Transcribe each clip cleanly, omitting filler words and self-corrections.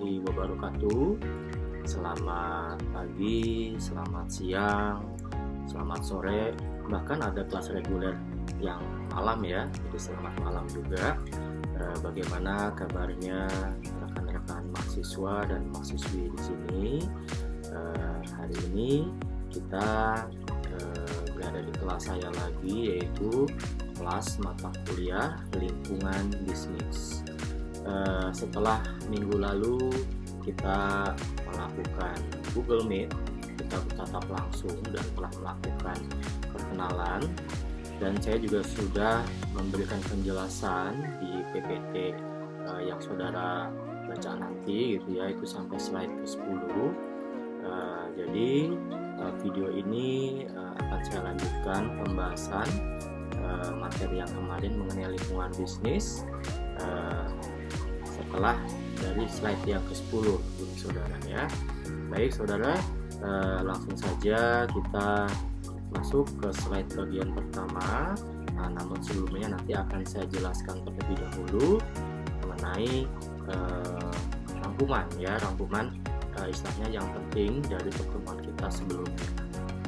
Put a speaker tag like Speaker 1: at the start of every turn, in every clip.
Speaker 1: warahmatullahi wabarakatuh. Selamat pagi, selamat siang, selamat sore, bahkan ada kelas reguler yang malam ya, jadi selamat malam juga. Bagaimana kabarnya rekan-rekan mahasiswa dan mahasiswi di sini? Hari ini kita berada di kelas saya lagi, yaitu kelas mata kuliah lingkungan bisnis. Setelah minggu lalu kita melakukan Google Meet, kita bertatap langsung dan telah melakukan perkenalan, dan saya juga sudah memberikan penjelasan di PPT yang saudara baca nanti gitu ya, itu sampai slide ke-10. Jadi video ini akan saya lanjutkan pembahasan materi yang kemarin mengenai lingkungan bisnis setelah dari slide yang ke-10 saudara ya. Baik saudara, langsung saja kita masuk ke slide bagian pertama. Namun sebelumnya nanti akan saya jelaskan terlebih dahulu mengenai rangkuman istilahnya yang penting dari pertemuan kita sebelumnya.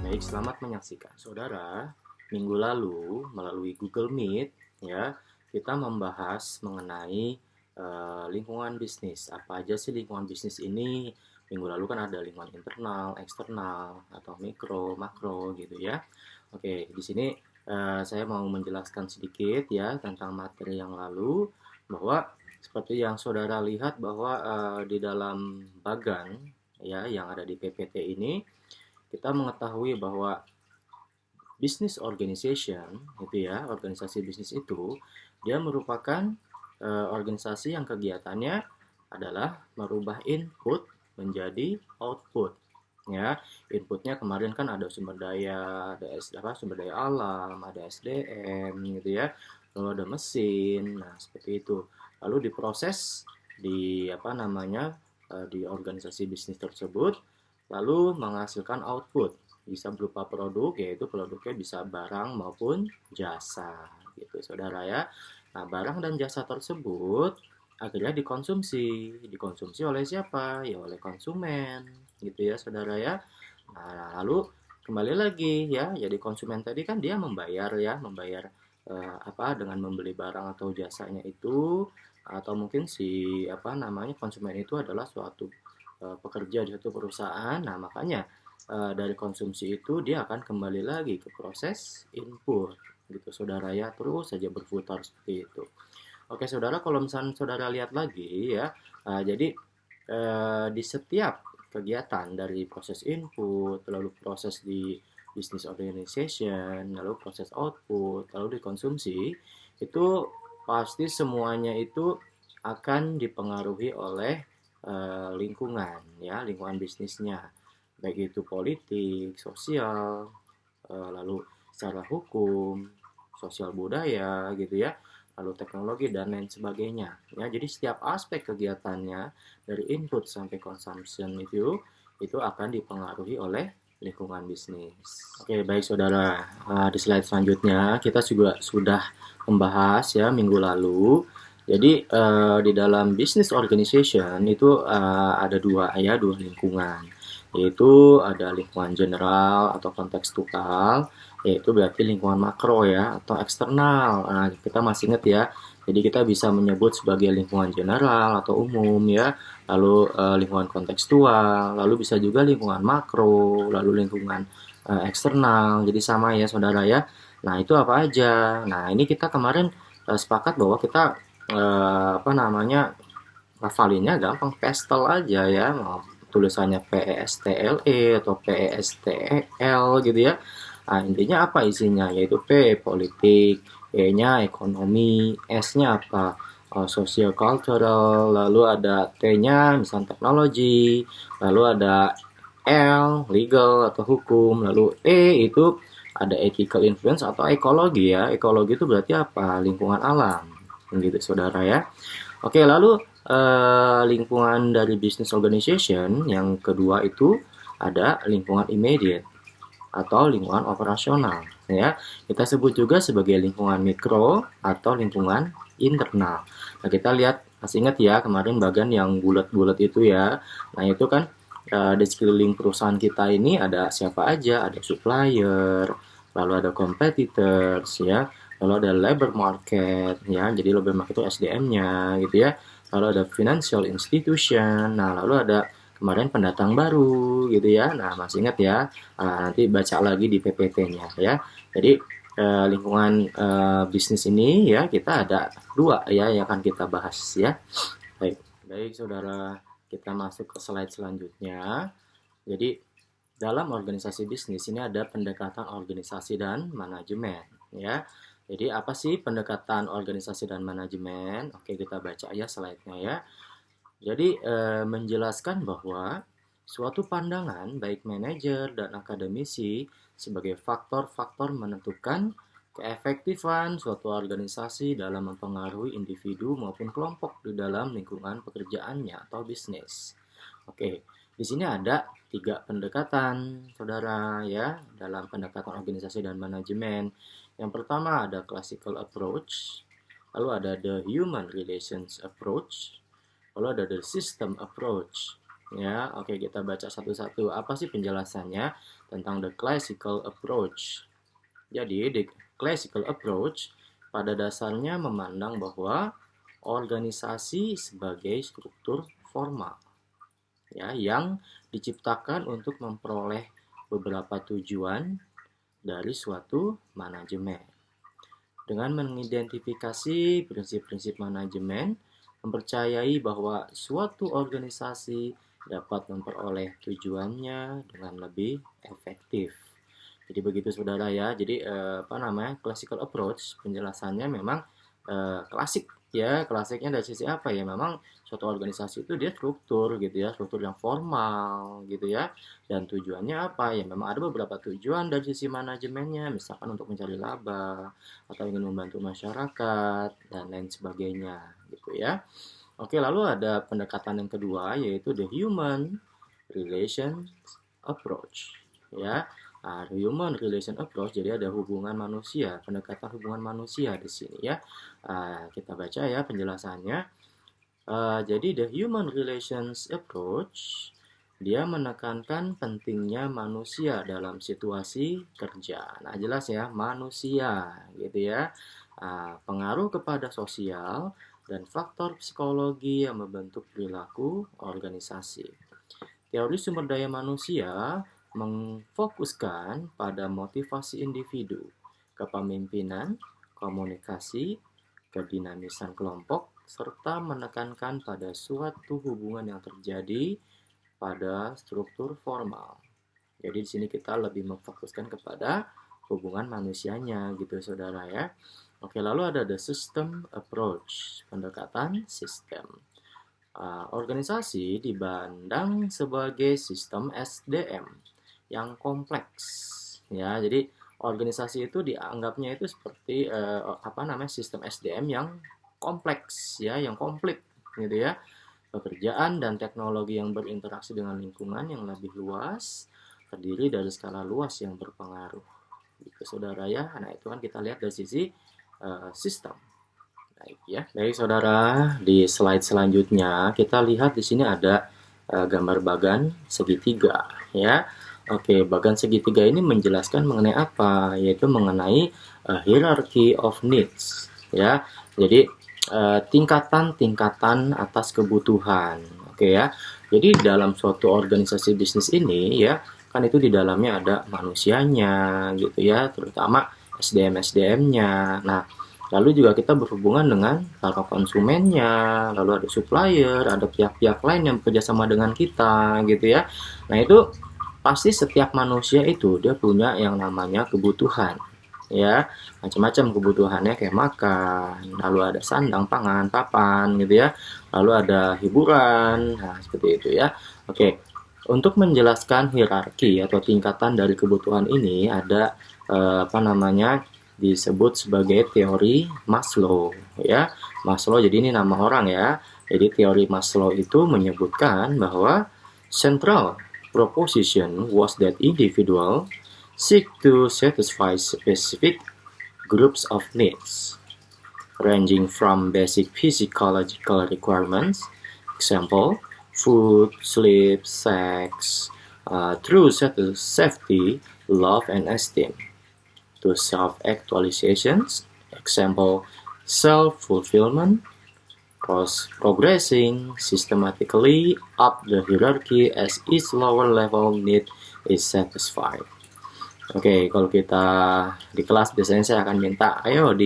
Speaker 1: Baik, selamat menyaksikan saudara. Minggu lalu melalui Google Meet ya, kita membahas mengenai lingkungan bisnis. Apa aja sih lingkungan bisnis ini? Minggu lalu kan ada lingkungan internal, eksternal, atau mikro, makro gitu ya. Oke, di sini saya mau menjelaskan sedikit ya tentang materi yang lalu, bahwa seperti yang saudara lihat bahwa di dalam bagan ya yang ada di PPT ini, kita mengetahui bahwa business organization itu ya, organisasi bisnis itu dia merupakan organisasi yang kegiatannya adalah merubah input menjadi output ya. Inputnya kemarin kan ada sumber daya, sumber daya alam, ada SDM gitu ya, lalu ada mesin, nah seperti itu. Lalu diproses di di organisasi bisnis tersebut, lalu menghasilkan output, bisa berupa produk, yaitu produknya bisa barang maupun jasa gitu saudara ya. Nah, barang dan jasa tersebut akhirnya dikonsumsi oleh siapa? Ya oleh konsumen gitu ya saudara ya. Nah, lalu kembali lagi ya, jadi konsumen tadi kan dia membayar dengan membeli barang atau jasanya itu, atau mungkin konsumen itu adalah suatu pekerja di suatu perusahaan. Nah, makanya dari konsumsi itu dia akan kembali lagi ke proses input gitu saudara ya, terus saja berputar seperti itu. Oke saudara, kalau misalnya saudara lihat lagi ya, jadi di setiap kegiatan dari proses input, lalu proses di business organization, lalu proses output, lalu dikonsumsi, itu pasti semuanya itu akan dipengaruhi oleh lingkungan ya, lingkungan bisnisnya, baik itu politik, sosial, lalu secara hukum, sosial budaya gitu ya, lalu teknologi dan lain sebagainya ya. Jadi setiap aspek kegiatannya dari input sampai consumption itu akan dipengaruhi oleh lingkungan bisnis. Oke, baik saudara, di slide selanjutnya kita juga sudah membahas ya minggu lalu. Jadi di dalam business organization itu ada dua lingkungan, yaitu ada lingkungan general atau kontekstual, yaitu berarti lingkungan makro ya, atau eksternal. Nah, kita masih ingat ya, jadi kita bisa menyebut sebagai lingkungan general atau umum ya, lalu lingkungan kontekstual, lalu bisa juga lingkungan makro, lalu lingkungan eksternal. Jadi sama ya saudara ya. Nah, itu apa aja? Nah, ini kita kemarin sepakat bahwa kita hafalinnya gampang, pastel aja ya, tulisannya PESTLE atau PESTEL gitu ya. Nah, intinya apa isinya? Yaitu P, politik, E-nya ekonomi, S-nya apa? Social cultural, lalu ada T-nya misalnya teknologi, lalu ada L, legal atau hukum, lalu E itu ada ethical influence atau ekologi ya. Ekologi itu berarti apa? Lingkungan alam, gitu saudara ya. Oke, lalu lingkungan dari business organization yang kedua itu ada lingkungan immediate atau lingkungan operasional ya. Kita sebut juga sebagai lingkungan mikro atau lingkungan internal. Nah, kita lihat Masih ingat ya kemarin bagan yang bulat-bulat itu ya. Nah itu kan di sekeliling perusahaan kita ini ada siapa aja, ada supplier, lalu ada competitors ya, lalu ada labor market ya, jadi labor market itu SDM-nya gitu ya, lalu ada financial institution, nah lalu ada kemarin pendatang baru gitu ya, nah masih ingat ya. Nanti baca lagi di PPT-nya ya. Jadi lingkungan bisnis ini ya kita ada dua ya yang akan kita bahas ya. Baik saudara, kita masuk ke slide selanjutnya. Jadi dalam organisasi bisnis ini ada pendekatan organisasi dan manajemen ya. Jadi apa sih pendekatan organisasi dan manajemen? Oke, kita baca ya slide-nya ya. Jadi menjelaskan bahwa suatu pandangan baik manajer dan akademisi sebagai faktor-faktor menentukan keefektifan suatu organisasi dalam mempengaruhi individu maupun kelompok di dalam lingkungan pekerjaannya atau bisnis. Oke, di sini ada 3 pendekatan, saudara ya, dalam pendekatan organisasi dan manajemen. Yang pertama ada classical approach, lalu ada the human relations approach, lalu ada the system approach. Ya, oke kita baca satu-satu. Apa sih penjelasannya tentang the classical approach? Jadi, the classical approach pada dasarnya memandang bahwa organisasi sebagai struktur formal ya yang diciptakan untuk memperoleh beberapa tujuan dari suatu manajemen. Dengan mengidentifikasi prinsip-prinsip manajemen, mempercayai bahwa suatu organisasi dapat memperoleh tujuannya dengan lebih efektif. Jadi begitu saudara ya. Jadi classical approach penjelasannya memang klasik ya. Klasiknya dari sisi apa ya? Memang suatu organisasi itu dia struktur gitu ya, struktur yang formal gitu ya. Dan tujuannya apa? Ya memang ada beberapa tujuan dari sisi manajemennya, misalkan untuk mencari laba atau ingin membantu masyarakat dan lain sebagainya gitu ya. Oke, lalu ada pendekatan yang kedua yaitu the human relations approach ya. Human relation approach, jadi ada hubungan manusia, pendekatan hubungan manusia di sini ya. Kita baca ya penjelasannya. Jadi the human relations approach dia menekankan pentingnya manusia dalam situasi kerja. Nah jelas ya manusia gitu ya. Pengaruh kepada sosial dan faktor psikologi yang membentuk perilaku organisasi. Teori sumber daya manusia mengfokuskan pada motivasi individu, kepemimpinan, komunikasi, kedinamisan kelompok, serta menekankan pada suatu hubungan yang terjadi pada struktur formal. Jadi di sini kita lebih memfokuskan kepada hubungan manusianya gitu saudara ya. Oke, lalu ada the system approach, pendekatan sistem. Organisasi dipandang sebagai sistem SDM yang kompleks ya. Jadi organisasi itu dianggapnya itu seperti sistem SDM yang kompleks ya, yang komplit gitu ya. Pekerjaan dan teknologi yang berinteraksi dengan lingkungan yang lebih luas, terdiri dari skala luas yang berpengaruh gitu saudara ya. Nah itu kan kita lihat dari sisi sistem. Baik saudara, di slide selanjutnya kita lihat di sini ada gambar bagan segitiga ya. Oke, bagan segitiga ini menjelaskan mengenai apa? Yaitu mengenai hierarchy of needs ya. Jadi tingkatan-tingkatan atas kebutuhan. Oke ya. Jadi dalam suatu organisasi bisnis ini ya, kan itu di dalamnya ada manusianya gitu ya, terutama SDM-nya. Nah, lalu juga kita berhubungan dengan para konsumennya, lalu ada supplier, ada pihak-pihak lain yang bekerja sama dengan kita gitu ya. Nah, itu pasti setiap manusia itu dia punya yang namanya kebutuhan ya, macam-macam kebutuhannya kayak makan, lalu ada sandang, pangan, papan gitu ya, lalu ada hiburan, nah seperti itu ya. Oke, untuk menjelaskan hierarki atau tingkatan dari kebutuhan ini ada disebut sebagai teori Maslow ya. Maslow jadi ini nama orang ya. Jadi teori Maslow itu menyebutkan bahwa central proposition was that individual seek to satisfy specific groups of needs. ranging from basic physiological requirements, example, food, sleep, sex, through safety, love, and esteem, to self-actualizations, example, self-fulfillment, progressing systematically up the hierarchy as each lower level need is satisfied. Oke, kalau kita di kelas biasanya saya akan minta, ayo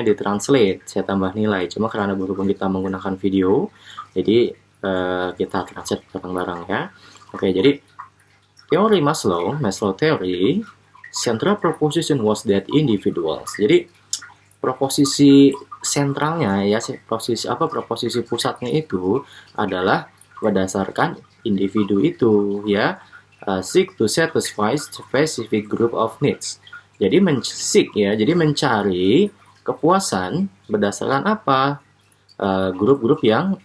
Speaker 1: ditranslate, saya tambah nilai. Cuma karena berhubung kita menggunakan video, jadi kita translate bareng-bareng ya. Oke, jadi teori Maslow theory, central proposition was that individuals. Jadi proposisi sentralnya ya, proposisi pusatnya itu adalah berdasarkan individu itu ya, seek to satisfy specific group of needs. Jadi jadi mencari kepuasan berdasarkan apa? Grup-grup yang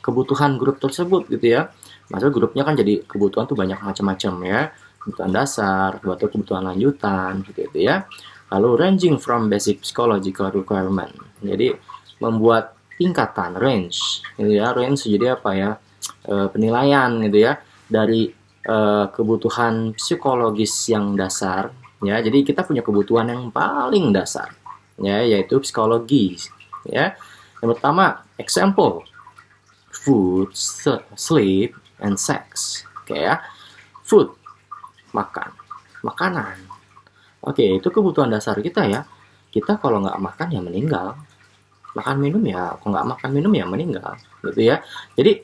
Speaker 1: kebutuhan grup tersebut gitu ya. Maksudnya grupnya kan jadi kebutuhan tuh banyak macam-macam ya. Kebutuhan dasar, kebutuhan lanjutan gitu ya. Lalu ranging from basic psychological requirement. Jadi membuat tingkatan range gitu ya. Range jadi apa ya? Penilaian gitu ya dari kebutuhan psikologis yang dasar ya. Jadi kita punya kebutuhan yang paling dasar ya, yaitu psikologi ya. Yang pertama, example, food, sleep, and sex. Oke ya. Food, makanan. Oke, itu kebutuhan dasar kita ya. Kita kalau nggak makan ya meninggal. Makan minum ya, kalau nggak makan minum ya meninggal, gitu ya. Jadi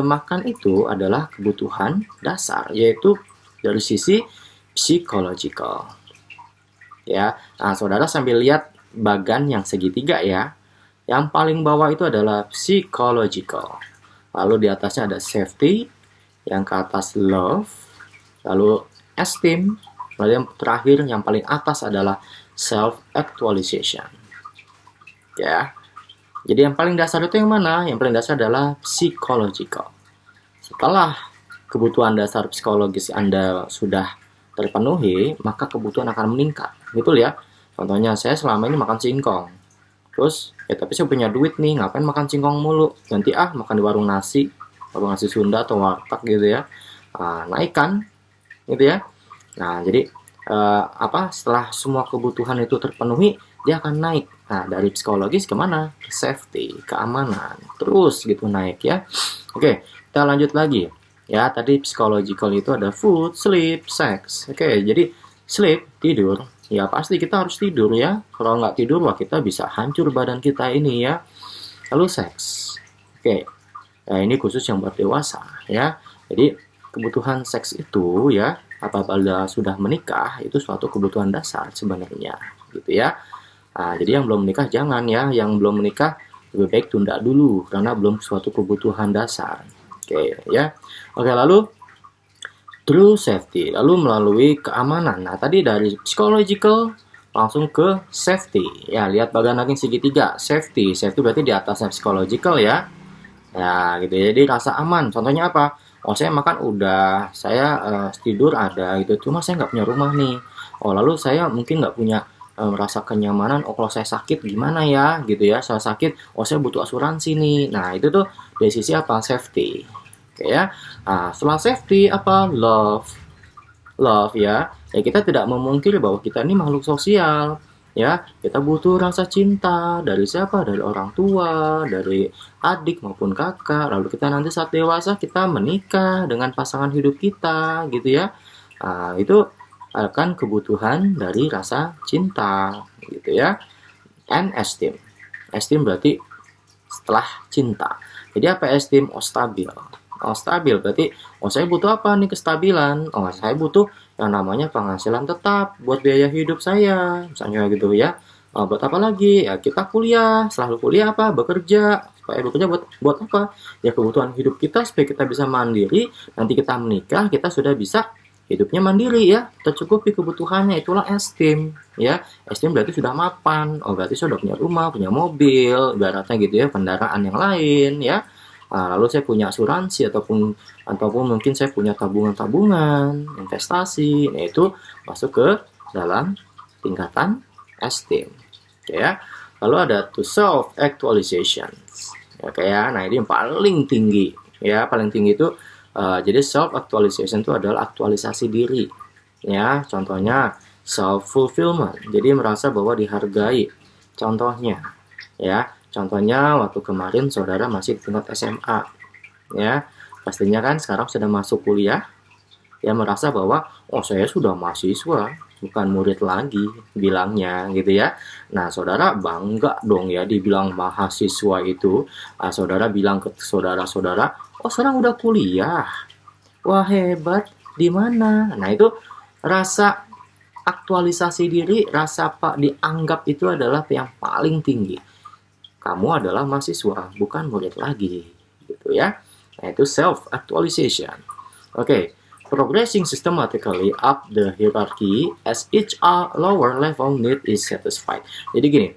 Speaker 1: makan itu adalah kebutuhan dasar, yaitu dari sisi psychological. Ya, nah saudara sambil lihat bagan yang segitiga ya. Yang paling bawah itu adalah psychological. Lalu di atasnya ada safety, yang ke atas love, lalu esteem. Lalu yang terakhir, yang paling atas adalah self-actualization. Ya, jadi yang paling dasar itu yang mana? Yang paling dasar adalah psychological. Setelah kebutuhan dasar psikologis Anda sudah terpenuhi, maka kebutuhan akan meningkat. Betul ya? Contohnya, saya selama ini makan singkong. Terus, tapi saya punya duit nih, ngapain makan singkong mulu? Ganti makan di warung nasi Sunda atau warteg gitu ya. Naikkan, gitu ya. Nah, jadi setelah semua kebutuhan itu terpenuhi, dia akan naik. Nah, dari psikologis kemana? Ke safety, keamanan. Terus gitu naik ya. Oke, kita lanjut lagi. Ya, tadi psychological itu ada food, sleep, sex. Oke, jadi sleep, tidur. Ya, pasti kita harus tidur ya. Kalau nggak tidur, wah kita bisa hancur badan kita ini ya. Lalu seks. Oke, nah ini khusus yang buat dewasa ya. Jadi, kebutuhan seks itu ya, apabila sudah menikah itu suatu kebutuhan dasar sebenarnya gitu ya. Nah, jadi yang belum menikah jangan ya, yang belum menikah lebih baik tunda dulu karena belum suatu kebutuhan dasar. Oke ya. Oke, lalu true safety, lalu melalui keamanan. Nah, tadi dari psychological langsung ke safety. Ya, lihat bagian lagi segitiga, safety. Safety berarti di atasnya psychological ya. Ya, gitu ya. Jadi rasa aman. Contohnya apa? Oh, saya makan udah, saya tidur ada gitu. Cuma saya nggak punya rumah nih. Oh, lalu saya mungkin nggak punya rasa kenyamanan. Oh, kalau saya sakit gimana ya? Gitu ya. Saya sakit, oh saya butuh asuransi nih. Nah, itu tuh dari sisi apa? Safety. Oke ya. Nah, setelah safety apa? Love ya. Ya kita tidak memungkiri bahwa kita ini makhluk sosial. Ya, kita butuh rasa cinta dari siapa? Dari orang tua, dari adik maupun kakak. Lalu kita nanti saat dewasa kita menikah dengan pasangan hidup kita, gitu ya. Nah, itu akan kebutuhan dari rasa cinta, gitu ya. And esteem. Esteem berarti setelah cinta. Jadi apa esteem? Oh, stabil. Oh, stabil berarti, oh saya butuh apa nih kestabilan? Oh, saya butuh yang namanya penghasilan tetap buat biaya hidup saya, misalnya gitu ya. Buat apa lagi? Ya kita kuliah, selalu kuliah apa? Bekerja. Supaya bekerja buat apa? Ya kebutuhan hidup kita supaya kita bisa mandiri. Nanti kita menikah, kita sudah bisa hidupnya mandiri ya, tercukupi kebutuhannya. Itulah esteem ya. Esteem berarti sudah mapan. Oh, berarti sudah punya rumah, punya mobil, ibaratnya gitu ya, kendaraan yang lain ya. Lalu saya punya asuransi ataupun mungkin saya punya tabungan-tabungan, investasi. Nah, itu masuk ke dalam tingkatan esteem. Oke ya. Lalu ada to self actualization. Oke ya. Nah, ini yang paling tinggi ya, paling tinggi itu jadi self actualization itu adalah aktualisasi diri. Ya, contohnya self fulfillment. Jadi merasa bahwa dihargai. Contohnya ya, contohnya waktu kemarin saudara masih di tingkat SMA. Ya, pastinya kan sekarang sudah masuk kuliah, ya merasa bahwa oh saya sudah mahasiswa, bukan murid lagi bilangnya gitu ya. Nah, saudara bangga dong ya dibilang mahasiswa itu. Saudara bilang ke saudara-saudara, oh sekarang udah kuliah, wah hebat, di mana? Nah, itu rasa aktualisasi diri, rasa pak dianggap itu adalah yang paling tinggi. Kamu adalah mahasiswa, bukan murid lagi gitu ya. Nah, itu self actualization. Oke, progressing systematically up the hierarchy as each lower level need is satisfied. Jadi gini,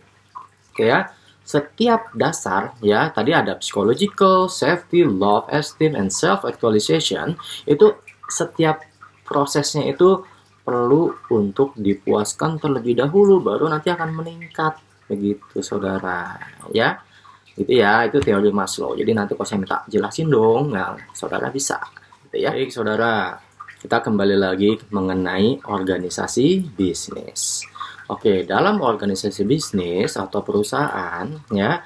Speaker 1: oke ya, setiap dasar ya, tadi ada psychological, safety, love, esteem, and self actualization, itu setiap prosesnya itu perlu untuk dipuaskan terlebih dahulu, baru nanti akan meningkat begitu saudara ya. Gitu ya, itu teori Maslow. Jadi nanti kalau saya minta jelasin dong, nah saudara bisa gitu ya. Baik saudara, kita kembali lagi mengenai organisasi bisnis. Oke, dalam organisasi bisnis atau perusahaan ya,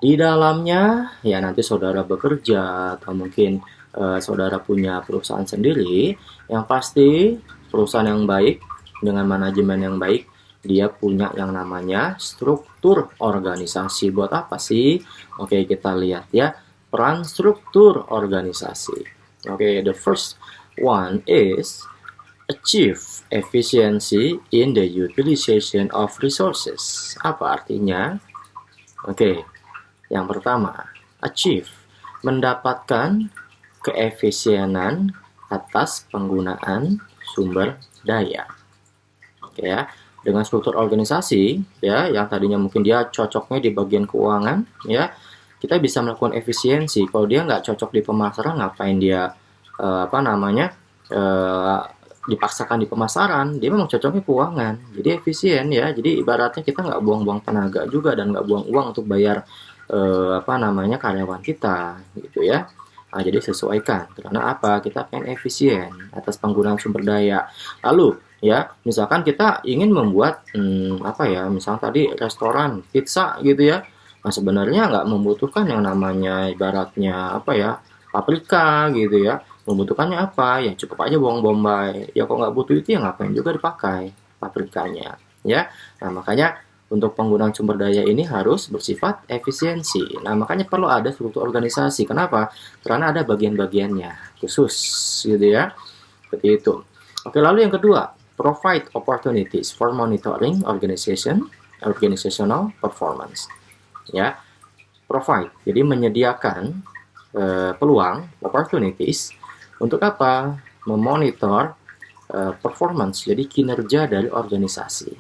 Speaker 1: di dalamnya ya nanti saudara bekerja atau mungkin saudara punya perusahaan sendiri, yang pasti perusahaan yang baik dengan manajemen yang baik, dia punya yang namanya struktur organisasi. Buat apa sih? Oke, kita lihat ya, peran struktur organisasi. Oke, the first one is achieve efficiency in the utilization of resources. Apa artinya? Oke, yang pertama, achieve, mendapatkan keefisienan atas penggunaan sumber daya. Oke ya. Dengan struktur organisasi ya yang tadinya mungkin dia cocoknya di bagian keuangan ya, kita bisa melakukan efisiensi. Kalau dia nggak cocok di pemasaran, ngapain dia dipaksakan di pemasaran? Dia memang cocoknya keuangan, jadi efisien ya. Jadi ibaratnya kita nggak buang-buang tenaga juga dan nggak buang uang untuk bayar karyawan kita gitu ya. Nah, jadi sesuaikan, karena apa? Kita pengen efisien atas penggunaan sumber daya. Lalu ya, misalkan kita ingin membuat misalnya tadi restoran pizza gitu ya. Nah, sebenarnya nggak membutuhkan yang namanya ibaratnya paprika gitu ya. Membutuhkannya apa? Ya cukup aja bawang bombay. Ya kok nggak butuh itu ya ngapain juga dipakai paprikanya ya. Nah, makanya untuk penggunaan sumber daya ini harus bersifat efisiensi. Nah, makanya perlu ada struktur organisasi. Kenapa? Karena ada bagian-bagiannya khusus gitu ya. Seperti itu. Oke, lalu yang kedua, provide opportunities for monitoring organizational performance. Ya, provide. Jadi menyediakan peluang, opportunities untuk apa? Memonitor performance, jadi kinerja dari organisasi.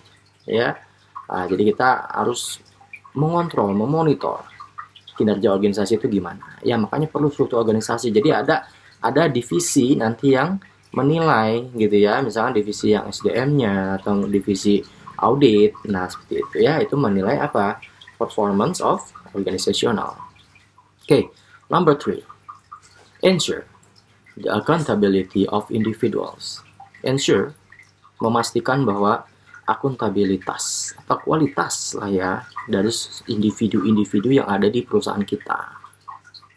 Speaker 1: Ya. Nah, jadi kita harus mengontrol, memonitor kinerja organisasi itu gimana. Ya, makanya perlu struktur organisasi. Jadi ada divisi nanti yang menilai gitu ya, misalnya divisi yang SDM-nya atau divisi audit. Nah, seperti itu ya, itu menilai apa? Performance of organizational. Oke, number 3. Ensure the accountability of individuals. Ensure, memastikan bahwa akuntabilitas atau kualitas lah ya dari individu-individu yang ada di perusahaan kita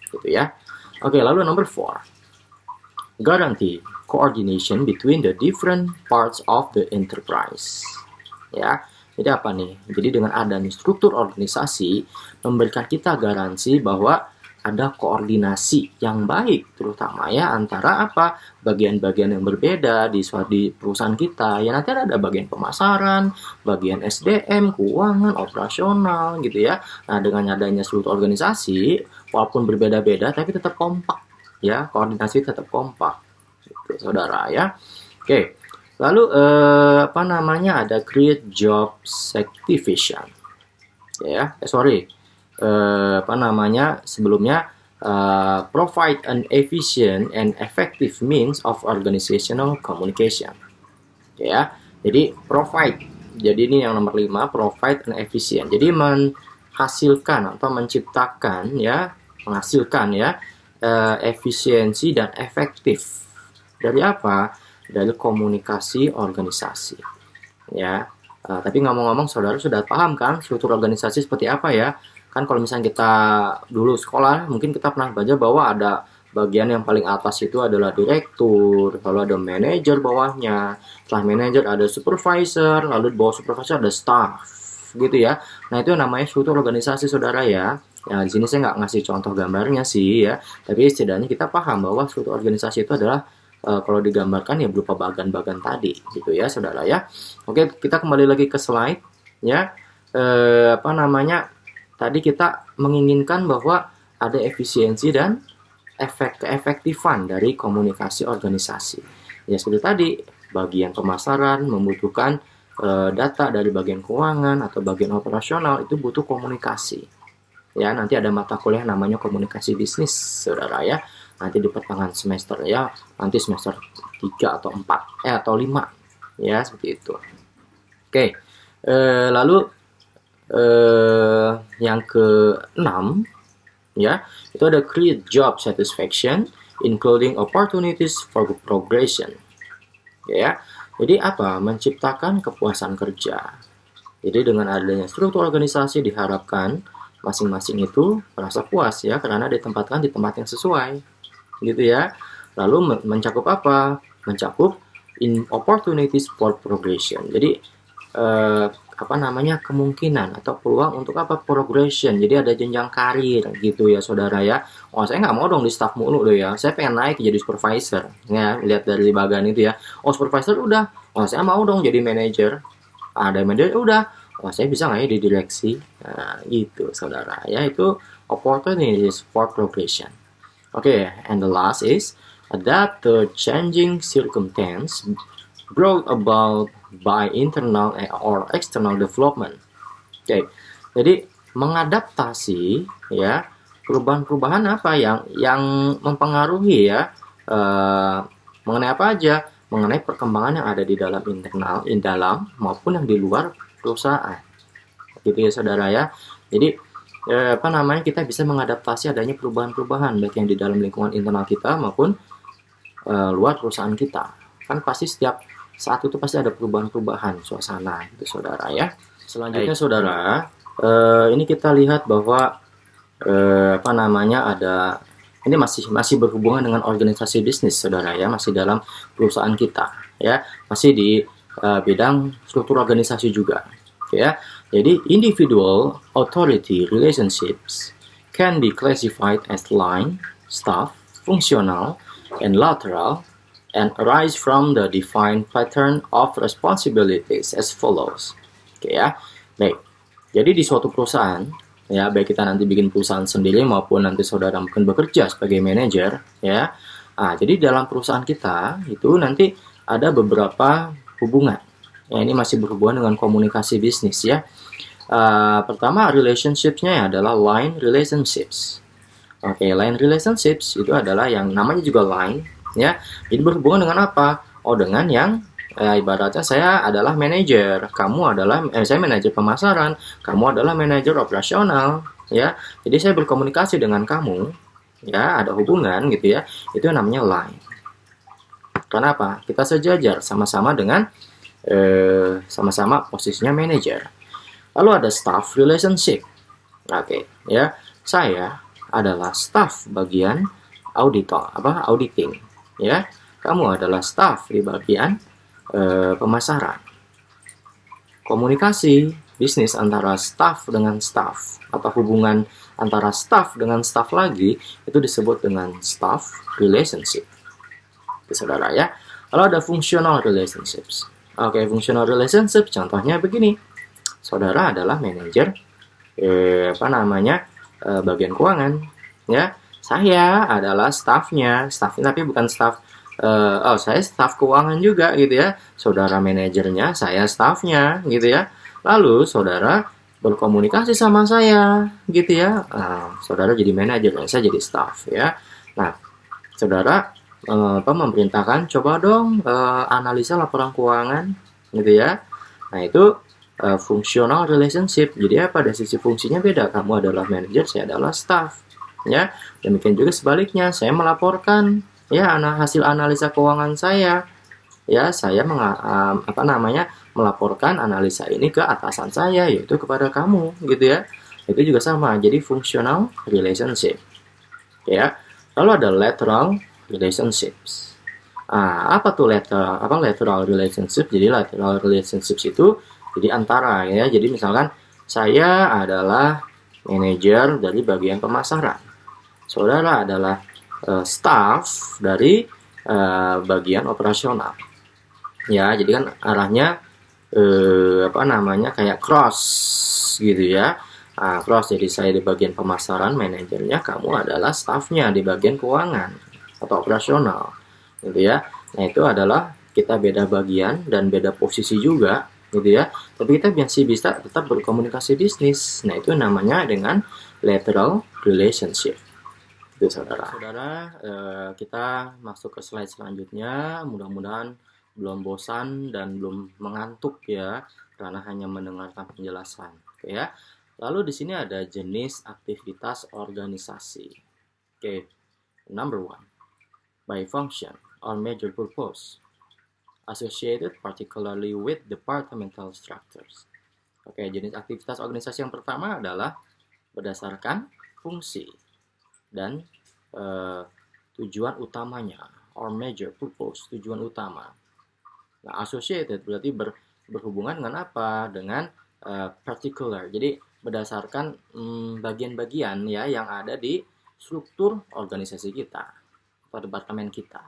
Speaker 1: gitu ya. Oke, lalu number 4, guarantee coordination between the different parts of the enterprise ya. Jadi apa nih? Jadi dengan adanya struktur organisasi memberikan kita garansi bahwa ada koordinasi yang baik, terutama ya antara bagian-bagian yang berbeda di perusahaan kita. Ya nanti ada bagian pemasaran, bagian SDM, keuangan, operasional gitu ya. Nah, dengan adanya struktur organisasi, walaupun berbeda-beda tapi tetap kompak ya, koordinasi tetap kompak gitu, saudara ya. Oke. Lalu ada create job satisfaction. Sebelumnya provide an efficient and effective means of organizational communication. Ya, jadi provide Jadi ini yang nomor 5, provide and efficient. Jadi menghasilkan atau menciptakan ya, menghasilkan ya, efisiensi dan efektif. Dari apa? Dari komunikasi organisasi. Ya. Tapi ngomong-ngomong, saudara sudah paham kan struktur organisasi seperti apa ya? Kan kalau misalnya kita dulu sekolah, mungkin kita pernah belajar bahwa ada bagian yang paling atas itu adalah direktur, lalu ada manajer bawahnya, setelah manajer ada supervisor, lalu di bawah supervisor ada staff, gitu ya. Nah itu namanya struktur organisasi, saudara ya. Nah di sini saya nggak ngasih contoh gambarnya sih ya, tapi setidaknya kita paham bahwa struktur organisasi itu adalah kalau digambarkan ya berupa bagan-bagan tadi, gitu ya, saudara ya. Oke, kita kembali lagi ke slide ya. Tadi kita menginginkan bahwa ada efisiensi dan keefektifan dari komunikasi organisasi. Ya seperti tadi, bagian pemasaran membutuhkan data dari bagian keuangan atau bagian operasional, itu butuh komunikasi. Ya, nanti ada mata kuliah namanya komunikasi bisnis, saudara ya. Nanti di pertengahan semester ya, nanti semester 3 atau 4 atau 5 ya, seperti itu. Oke. Lalu yang ke-6 ya, itu ada create job satisfaction including opportunities for progression. Ya. Jadi apa? Menciptakan kepuasan kerja. Jadi dengan adanya struktur organisasi diharapkan masing-masing itu merasa puas ya, karena ditempatkan di tempat yang sesuai. Gitu ya. Lalu mencakup apa? Mencakup opportunities for progression. Jadi kemungkinan atau peluang untuk apa? Progression. Jadi ada jenjang karir gitu ya, saudara ya. Oh, saya nggak mau dong di staff mulu deh ya. Saya pengen naik jadi supervisor. Ya, lihat dari bagan itu ya. Oh, supervisor udah. Oh, saya mau dong jadi manager. Ada manager udah. Oh, saya bisa nggak ya di direksi? Nah, gitu, saudara ya. Itu opportunities for progression. Okay, and the last is adapt to changing circumstance brought about by internal or external development. Oke, jadi mengadaptasi ya perubahan-perubahan apa yang mempengaruhi ya mengenai apa aja, mengenai perkembangan yang ada di dalam dalam maupun yang di luar perusahaan. Gitu ya, saudara ya. Jadi kita bisa mengadaptasi adanya perubahan-perubahan baik yang di dalam lingkungan internal kita maupun luar perusahaan kita. Kan pasti setiap saat itu pasti ada perubahan-perubahan suasana gitu, saudara ya. Selanjutnya, saudara, ini kita lihat bahwa ada ini masih berhubungan dengan organisasi bisnis, saudara ya, masih dalam perusahaan kita ya, masih di bidang struktur organisasi juga ya. Jadi individual authority relationships can be classified as line, staff, functional, and lateral, and arise from the defined pattern of responsibilities as follows. Oke ya, baik. Jadi di suatu perusahaan, ya baik kita nanti bikin perusahaan sendiri maupun nanti saudara mungkin bekerja sebagai manajer, ya. Jadi dalam perusahaan kita itu nanti ada beberapa hubungan. Ya, ini masih berhubungan dengan komunikasi bisnis ya. Pertama relationship-nya adalah line relationships. Oke, line relationships itu adalah yang namanya juga line. Ya, jadi berhubungan dengan apa? Oh, dengan yang ibaratnya saya adalah manajer, kamu adalah saya manajer pemasaran, kamu adalah manajer operasional, ya. Jadi saya berkomunikasi dengan kamu, ya, ada hubungan gitu ya. Itu yang namanya line. Kenapa? Kita sejajar sama-sama dengan sama-sama posisinya manajer. Lalu ada staff relationship. Oke, ya. Saya adalah staff bagian auditing. Ya, kamu adalah staff di bagian pemasaran. Komunikasi bisnis antara staff dengan staff atau hubungan antara staff dengan staff lagi itu disebut dengan staff relationship. Itu, saudara ya. Lalu ada functional relationships. Oke, functional relationship contohnya begini. Saudara adalah manajer bagian keuangan, ya. Saya adalah staffnya tapi bukan staff. Saya staff keuangan juga gitu ya. Saudara manajernya, saya staffnya gitu ya. Lalu saudara berkomunikasi sama saya gitu ya. Saudara jadi manajer, saya jadi staff ya. Nah, saudara memerintahkan coba dong analisa laporan keuangan gitu ya. Nah, itu functional relationship. Jadi apa? Dari sisi fungsinya beda. Kamu adalah manajer, saya adalah staff. Ya, demikian juga sebaliknya. Saya melaporkan ya hasil analisa keuangan saya. Ya, saya melaporkan analisa ini ke atasan saya, yaitu kepada kamu, gitu ya. Itu juga sama. Jadi functional relationship. Ya. Lalu ada lateral relationships. Apa tuh lateral relationship? Jadi lateral relationships itu jadi antara ya. Jadi misalkan saya adalah manajer dari bagian pemasaran. Saudara adalah staff dari bagian operasional. Ya, jadi kan arahnya kayak cross gitu ya. Cross, jadi saya di bagian pemasaran, manajernya, kamu adalah staffnya di bagian keuangan atau operasional gitu ya. Nah, itu adalah kita beda bagian dan beda posisi juga gitu ya, tapi kita masih bisa tetap berkomunikasi bisnis. Nah, itu namanya dengan lateral relationship itu saudara. Kita masuk ke slide selanjutnya. Mudah-mudahan belum bosan dan belum mengantuk ya, karena hanya mendengarkan penjelasan. Oke ya. Lalu di sini ada jenis aktivitas organisasi. Oke. Number 1. By function or major purpose, associated particularly with departmental structures. Oke, jenis aktivitas organisasi yang pertama adalah berdasarkan fungsi dan tujuan utamanya, or major purpose, tujuan utama. Nah, associated berarti berhubungan dengan apa? Dengan particular. Jadi berdasarkan bagian-bagian ya yang ada di struktur organisasi kita atau departemen kita,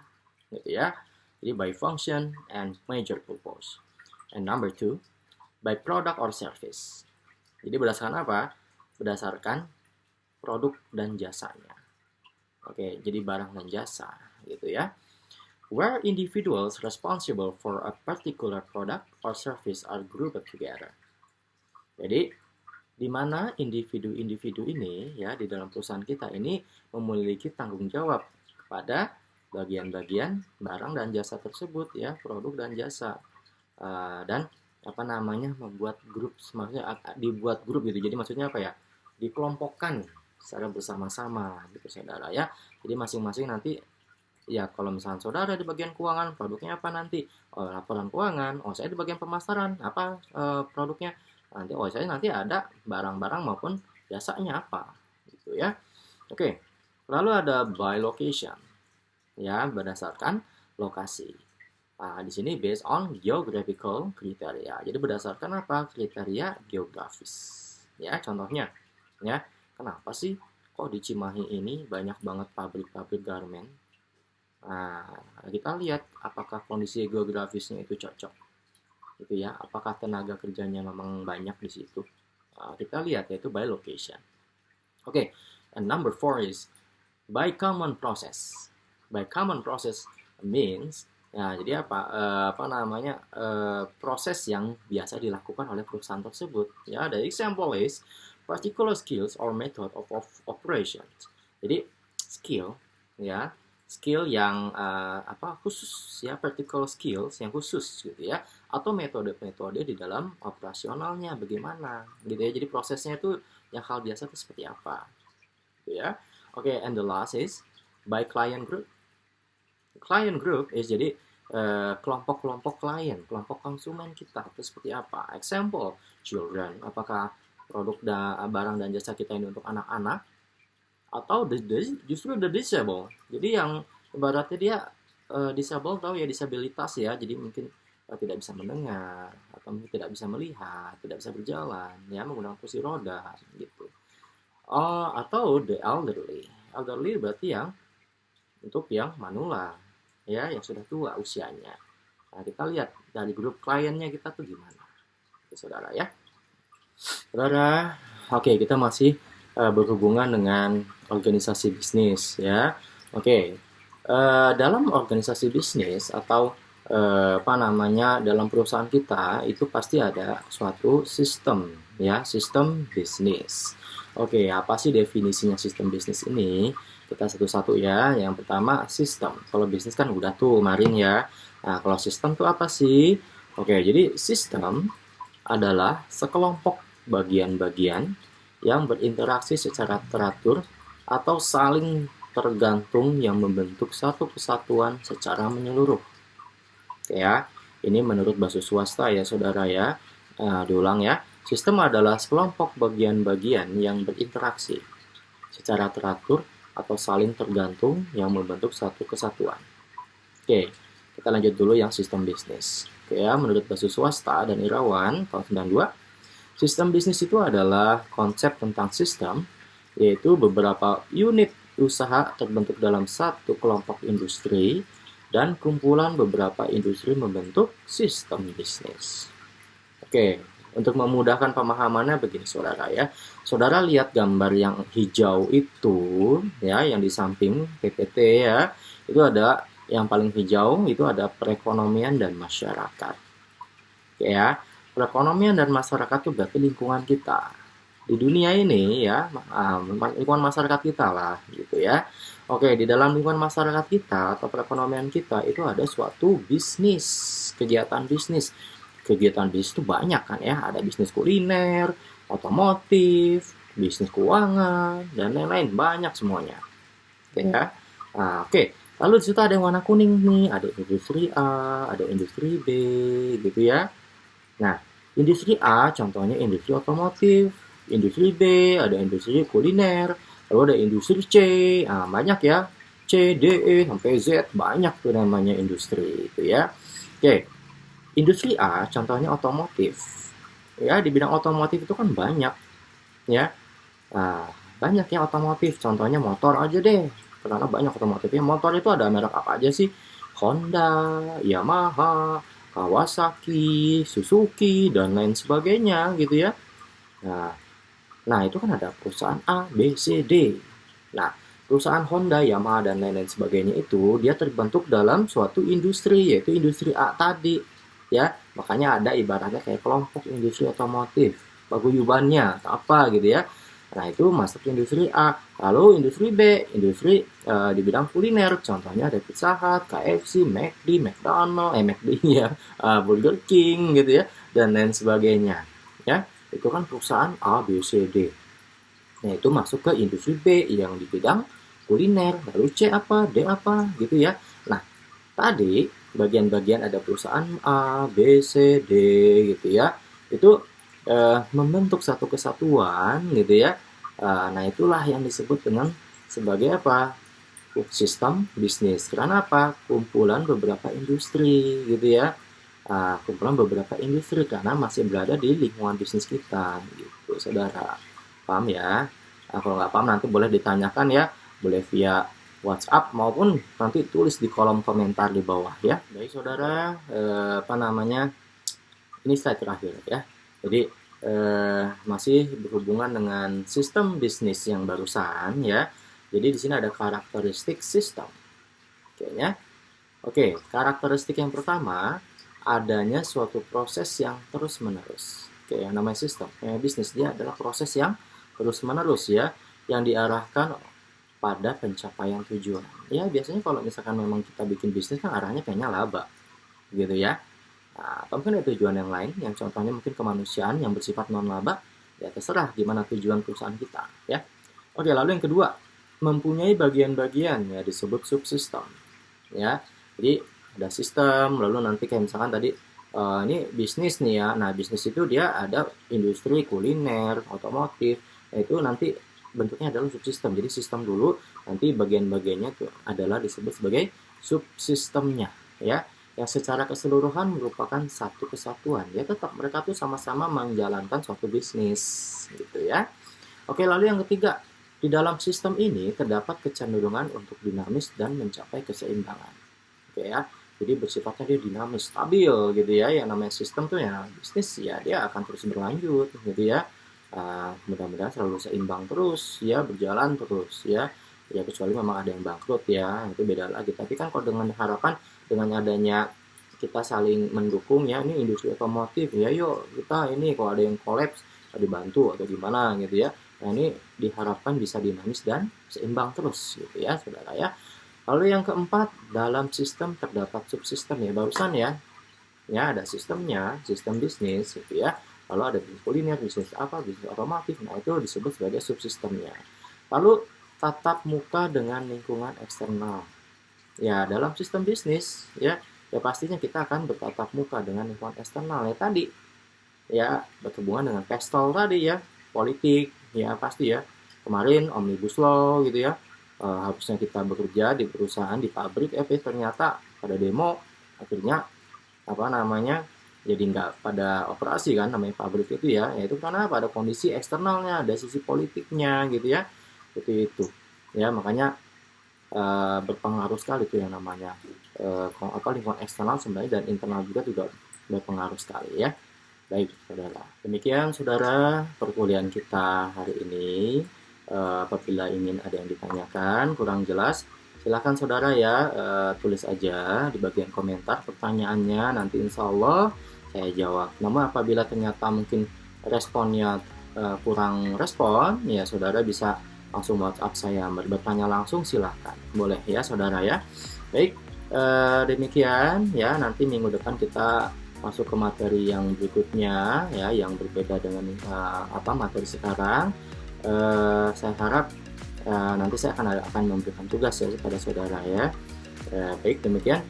Speaker 1: gitu ya. Jadi by function and major purpose. And number 2, by product or service. Jadi berdasarkan apa? Berdasarkan produk dan jasanya. Oke, jadi barang dan jasa, gitu ya. Where individuals responsible for a particular product or service are grouped together. Jadi di mana individu-individu ini ya di dalam perusahaan kita ini memiliki tanggung jawab kepada bagian-bagian barang dan jasa tersebut ya, produk dan jasa, dan membuat grup, maksudnya dibuat grup gitu. Jadi maksudnya apa ya, dikelompokkan secara bersama-sama gitu saudara ya. Jadi masing-masing nanti ya, kalau misalnya saudara di bagian keuangan, produknya apa nanti? Laporan keuangan. Saya di bagian pemasaran, apa produknya? Nanti saya nanti ada barang-barang maupun jasanya apa gitu ya. Oke. Lalu ada by location. Ya, berdasarkan lokasi. Di sini based on geographical criteria. Jadi berdasarkan apa? Kriteria geografis. Ya, contohnya ya. Kenapa sih kok di Cimahi ini banyak banget pabrik-pabrik garment? Kita lihat apakah kondisi geografisnya itu cocok. Gitu ya, apakah tenaga kerjanya memang banyak di situ. Kita lihat yaitu by location. Oke, and number 4 is by common process. By common process means jadi proses yang biasa dilakukan oleh perusahaan tersebut. Ya, the example is particular skills or method of operations. Jadi skill ya, skill yang khusus ya, particular skills yang khusus gitu ya, atau metode-metode di dalam operasionalnya bagaimana gitu ya. Jadi prosesnya itu yang hal biasa itu seperti apa gitu ya. Oke, and the last is by client group. Client group is jadi kelompok-kelompok klien, kelompok konsumen kita itu seperti apa. Example, children, apakah produk barang dan jasa kita ini untuk anak-anak, atau justru the disabled. Jadi yang ibaratnya dia disable, tahu ya, disabilitas ya, jadi mungkin tidak bisa mendengar atau mungkin tidak bisa melihat, tidak bisa berjalan ya, menggunakan kursi roda gitu. Atau the elderly. Elderly berarti yang untuk yang manula ya, yang sudah tua usianya. Nah, kita lihat dari grup kliennya kita tuh gimana itu saudara ya. Saudara, oke, kita masih berhubungan dengan organisasi bisnis ya. Oke, dalam organisasi bisnis atau dalam perusahaan kita itu pasti ada suatu sistem ya, sistem bisnis. Oke, apa sih definisinya sistem bisnis ini? Kita satu-satu ya. Yang pertama sistem. Kalau bisnis kan udah tuh kemarin ya. Nah, kalau sistem tuh apa sih? Oke, jadi sistem adalah sekelompok bagian-bagian yang berinteraksi secara teratur atau saling tergantung yang membentuk satu kesatuan secara menyeluruh. Oke ya, ini menurut bahasa swasta ya saudara ya. Diulang ya, sistem adalah sekelompok bagian-bagian yang berinteraksi secara teratur atau saling tergantung yang membentuk satu kesatuan. Oke, kita lanjut dulu yang sistem bisnis. Oke ya, menurut bahasa swasta dan Irawan tahun 92, sistem bisnis itu adalah konsep tentang sistem, yaitu beberapa unit usaha terbentuk dalam satu kelompok industri dan kumpulan beberapa industri membentuk sistem bisnis. Oke, untuk memudahkan pemahamannya begini saudara ya. Saudara lihat gambar yang hijau itu ya, yang di samping PPT ya. Itu ada yang paling hijau itu ada perekonomian dan masyarakat. Oke ya. Perekonomian dan masyarakat itu berarti lingkungan kita. Di dunia ini ya, lingkungan masyarakat kita lah gitu ya. Oke, di dalam lingkungan masyarakat kita atau perekonomian kita itu ada suatu bisnis, kegiatan bisnis. Kegiatan bisnis itu banyak kan ya, ada bisnis kuliner, otomotif, bisnis keuangan, dan lain-lain, banyak semuanya. Oke ya. Oke. Lalu di situ ada yang warna kuning nih, ada industri A, ada industri B, gitu ya. Nah, industri A contohnya industri otomotif, industri B ada industri kuliner, lalu ada industri C, banyak ya, C, D, E, sampai Z, banyak tuh namanya industri itu ya. Oke, industri A contohnya otomotif, ya di bidang otomotif itu kan banyak, ya, banyak ya otomotif, contohnya motor aja deh, karena banyak otomotifnya. Motor itu ada merek apa aja sih? Honda, Yamaha, Kawasaki, Suzuki, dan lain sebagainya gitu ya. Nah, itu kan ada perusahaan A, B, C, D. Nah, perusahaan Honda, Yamaha, dan lain-lain sebagainya itu dia terbentuk dalam suatu industri, yaitu industri A tadi. Ya, makanya ada ibaratnya kayak kelompok industri otomotif, paguyubannya atau apa gitu ya. Nah, itu masuk industri A. Lalu industri B, industri di bidang kuliner. Contohnya ada Pizza Hut, KFC, McD, McDonald, McD ya, Burger King gitu ya, dan lain sebagainya. Ya, itu kan perusahaan A, B, C, D. Nah, itu masuk ke industri B yang di bidang kuliner. Lalu C apa, D apa gitu ya. Nah, tadi bagian-bagian ada perusahaan A, B, C, D gitu ya. Itu membentuk satu kesatuan gitu ya. Nah, itulah yang disebut dengan sebagai apa? Sistem bisnis. Karena apa? Kumpulan beberapa industri gitu ya. Kumpulan beberapa industri karena masih berada di lingkungan bisnis kita gitu, saudara. Paham ya? Kalau nggak paham nanti boleh ditanyakan ya, boleh via WhatsApp maupun nanti tulis di kolom komentar di bawah ya. Baik saudara, apa namanya? Ini slide terakhir ya. Jadi masih berhubungan dengan sistem bisnis yang barusan ya. Jadi di sini ada karakteristik sistem. Kayaknya. Oke, karakteristik yang pertama adanya suatu proses yang terus-menerus. Oke, yang namanya sistem, bisnis dia adalah proses yang terus-menerus ya, yang diarahkan pada pencapaian tujuan. Ya, biasanya kalau misalkan memang kita bikin bisnis kan arahnya kayaknya laba. Gitu ya. Atau mungkin ada tujuan yang lain, yang contohnya mungkin kemanusiaan yang bersifat non-laba, ya terserah gimana tujuan perusahaan kita, ya. Oke, lalu yang kedua, mempunyai bagian-bagian, ya disebut subsistem, ya. Jadi ada sistem, lalu nanti kayak misalkan tadi, ini bisnis nih ya, nah bisnis itu dia ada industri kuliner, otomotif, itu nanti bentuknya adalah subsistem, jadi sistem dulu, nanti bagian-bagiannya itu adalah disebut sebagai subsistemnya, ya, yang secara keseluruhan merupakan satu kesatuan. Ya tetap mereka tuh sama-sama menjalankan suatu bisnis gitu ya. Oke, lalu yang ketiga, di dalam sistem ini terdapat kecenderungan untuk dinamis dan mencapai keseimbangan. Oke ya. Jadi bersifatnya dia dinamis, stabil gitu ya. Yang namanya sistem tuh ya bisnis ya dia akan terus berlanjut gitu ya. Mudah-mudahan selalu seimbang terus ya, berjalan terus ya. Ya kecuali memang ada yang bangkrut ya, itu beda lagi. Tapi kan kalau dengan harapan dengan adanya kita saling mendukung ya, ini industri otomotif ya, yuk kita ini kalau ada yang kolaps dibantu atau gimana gitu ya. Nah, ini diharapkan bisa dinamis dan seimbang terus gitu ya saudara ya. Lalu yang keempat, dalam sistem terdapat subsistem ya, barusan ya ada sistemnya, sistem bisnis gitu ya. Lalu ada bisnis kuliner, bisnis apa, bisnis otomotif. Nah, itu disebut sebagai subsistemnya. Lalu tatap muka dengan lingkungan eksternal. Ya, dalam sistem bisnis ya pastinya kita akan bertatap muka dengan lingkungan eksternal ya tadi. Ya, berhubungan dengan pestol tadi ya, politik ya pasti ya. Kemarin Omnibus Law gitu ya. Harusnya kita bekerja di perusahaan, di pabrik, ternyata pada demo akhirnya apa namanya jadi nggak pada operasi kan, namanya pabrik itu ya, yaitu karena pada kondisi eksternalnya, ada sisi politiknya gitu ya, itu ya. Makanya berpengaruh sekali itu yang namanya lingkungan eksternal sebenarnya, dan internal juga berpengaruh sekali ya. Baik saudara, demikian saudara perkuliahan kita hari ini. Apabila ingin ada yang ditanyakan kurang jelas, silakan saudara ya, tulis aja di bagian komentar pertanyaannya, nanti insya Allah saya jawab. Namun apabila ternyata mungkin responnya kurang respon, ya saudara bisa langsung WhatsApp saya bertanya langsung, silahkan, boleh ya saudara ya. Baik, demikian ya, nanti minggu depan kita masuk ke materi yang berikutnya ya, yang berbeda dengan materi sekarang. Saya harap nanti saya akan memberikan tugas ya kepada saudara ya. Baik, demikian.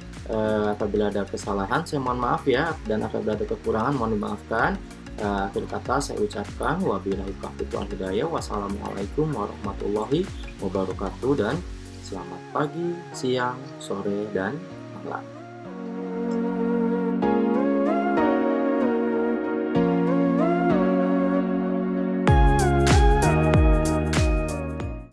Speaker 1: Apabila ada kesalahan saya mohon maaf ya, dan apabila ada kekurangan mohon dimaafkan. Akhir kata saya ucapkan wabillahi taufiq wal hidayah. Wassalamualaikum warahmatullahi wabarakatuh, dan selamat pagi, siang, sore, dan malam.